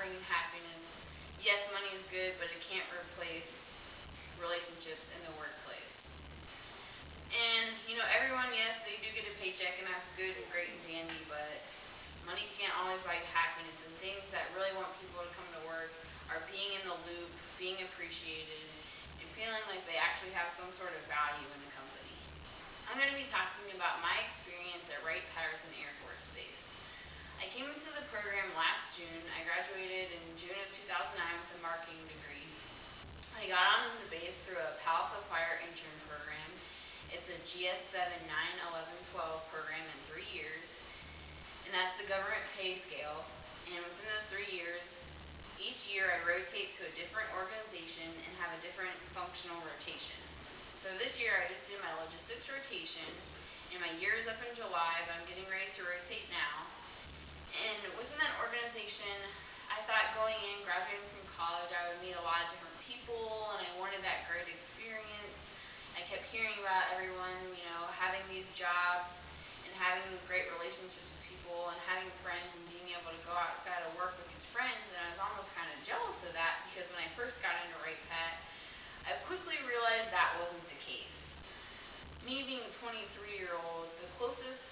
bring you happiness. Yes, money is good, but it can't replace relationships in the workplace. And, everyone, yes, they do get a paycheck, and that's good and great and dandy, but money can't always buy you happiness. And things that really want people to come to work are being in the loop, being appreciated, and feeling like they actually have some sort of value in the company. I'm going to be talking about my experience at Wright-Patterson Air Force Base. I came into the program last June. I graduated in June of 2009 with a marketing degree. I got on the base through a PAL Supplier intern program. It's a GS7 9, 11, 12 program in 3 years, and that's the government pay scale. And within those 3 years, each year I rotate to a different organization and have a different functional rotation. So this year I just did my logistics rotation, and my year is up in July, but I'm getting ready to rotate now. And within that organization, I thought going in, graduating from college, I would meet a lot of different people, and I wanted that great experience. I kept hearing about everyone, having these jobs and having great relationships with people and having friends and being able to go outside of work with these friends, and I was almost kind of jealous of that because when I first got into Wright-Pat, I quickly realized that wasn't the case. Me being a 23-year-old, the closest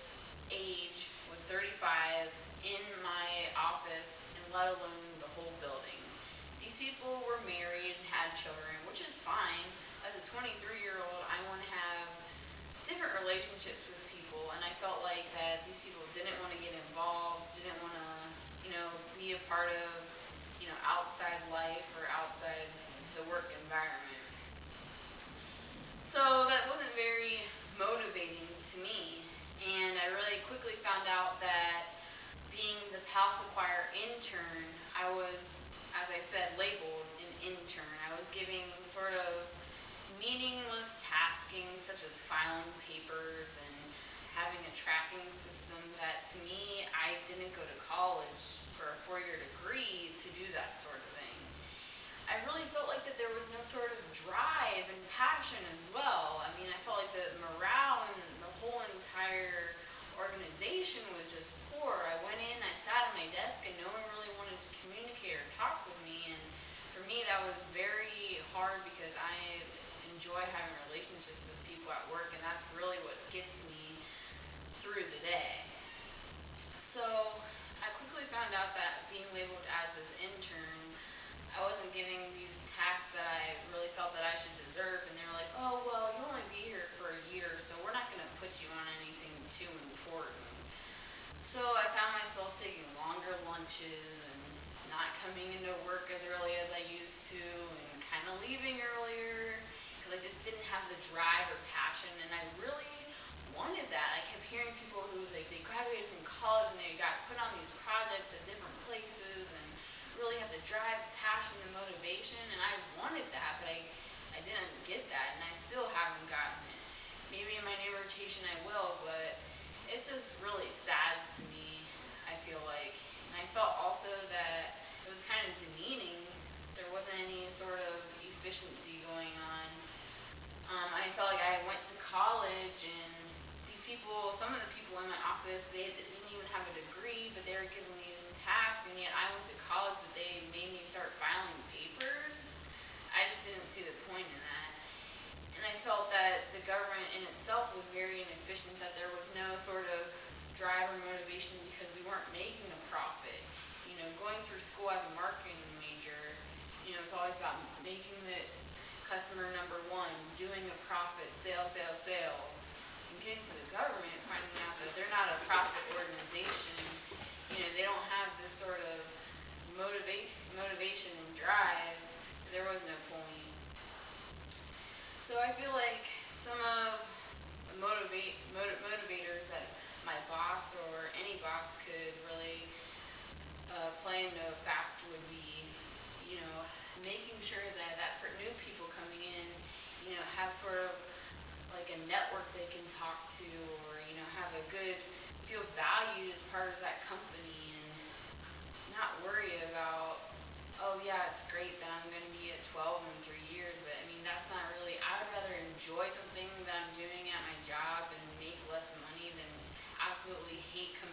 age was 35 in my office, and let alone the whole building. These people were married and had children, which is fine. As a 23-year-old, I want to have different relationships with people, and I felt like that these people didn't want to get involved, didn't want to, be a part of, outside life or outside the work environment. So that wasn't very motivating to me, and I really quickly found out that being the PAL Supplier intern, I was, as I said, labeled an intern. I was giving sort of meaningless tasking such as filing papers and having a tracking system that to me, I didn't go to college for a 4-year degree to do that sort of thing. I really felt like that there was no sort of drive and passion as well. I mean, I felt like the morale in the whole entire organization was just poor. I went in, I sat at my desk, and no one really wanted to communicate or talk with me, and for me that was very hard because I enjoy having relationships with people at work, and that's really what gets me through the day. So I quickly found out that being labeled as this intern, I wasn't getting these tasks that I really felt that I should deserve, and they were like, oh, well, you'll only be here for a year, so we're not going to put you on anything too important. So I found myself taking longer lunches and not coming into work as early as I used to, and kind of leaving earlier because I just didn't have the drive or passion, and I really wanted that. I kept hearing people who they graduated from college and they got put on these projects at different places and really have the drive, the passion, the motivation, and I wanted that, but I didn't get that, and I still haven't gotten it. Maybe in my new rotation I will, but it's just really sad to me, I feel like. And I felt also that it was kind of demeaning. There wasn't any sort of efficiency going on. I felt like I went to college and these people, some of the people in my office, they didn't even have a degree, but they were giving me these tasks, and yet I went to college, but they made me start filing papers. I just didn't see the point in that. And I felt that the government in itself was very inefficient, that there was no sort of drive or motivation because we weren't making a profit. Going through school as a marketing major, it's always about making the customer number one, doing a profit, sales, sales, sales. And getting to the government, finding out that they're not a profit organization, they don't have this sort of motivation and drive, there was no point. So I feel like some of the motivators that my boss or any boss could really play into effect would be, making sure that for new people coming in, have sort of like a network they can talk to, or have a good feel valued as part of that company, and not worry about, oh yeah, it's great that I'm going to be at 12 in 3 years, but I mean that's not really. I would rather enjoy something that I'm doing at my job and make less money than absolutely hate coming